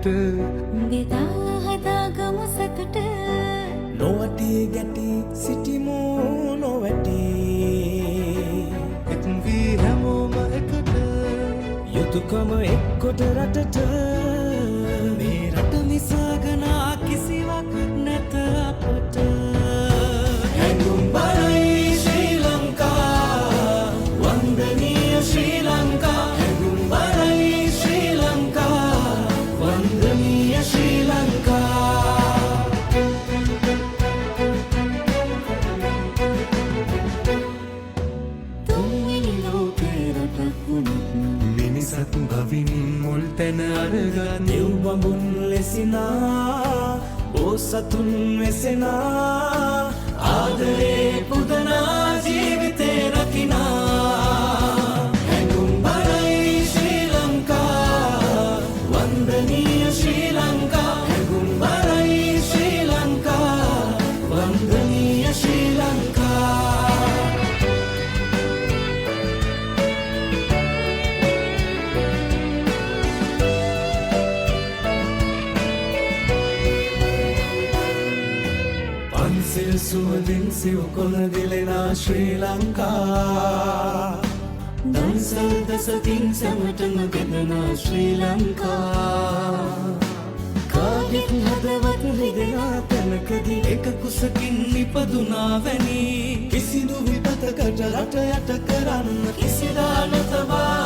දෙකට බෙදා හදාගමු සතුට නොවටි ගැටි සිටිමු නොවැටි එක් වී හැමෝම එකට යුතුයකම එක්කොට රටට මේ රට නිසාගනා කිසිවක් නැත අපට හැඟුම් බරයි ශ්‍රී ලංකා වන්දනීය ශ්‍රී ලංකා හැඟුම් බරයි ශ්‍රී ලංකා වන්දනීය ශ්‍රී ලංකා තුන්වෙනි ලෝකේ රටක් වුණොත් මිනිසත් බවින් මුල් තැන අරගත් දෙව් බඹුන් ලෙසිනා ඕසතුන් වෙසෙනා ආදරේ පුදනා ජීවිතේ රකිනා හැඟුම් බරයි ශ්‍රී ලංකා වන්දනීය ශ්‍රී ලංකා හැඟුම් බරයි ශ්‍රී ලංකා වන්දනීය ශ්‍රී ලංකා පන්සිල් සුවඳින් සිව් කොළ දිලෙනා ශ්‍රී ලංකා දන්සල් දසකින් සැමටම බෙදනා ශ්‍රී ලංකා කාගෙත් හදවත් රිදෙනා තැනකදී එක කුසකින් නිපදුනා වැනි කිසිදු විපතකට රට යට කරන්න කිසිදා නොතබා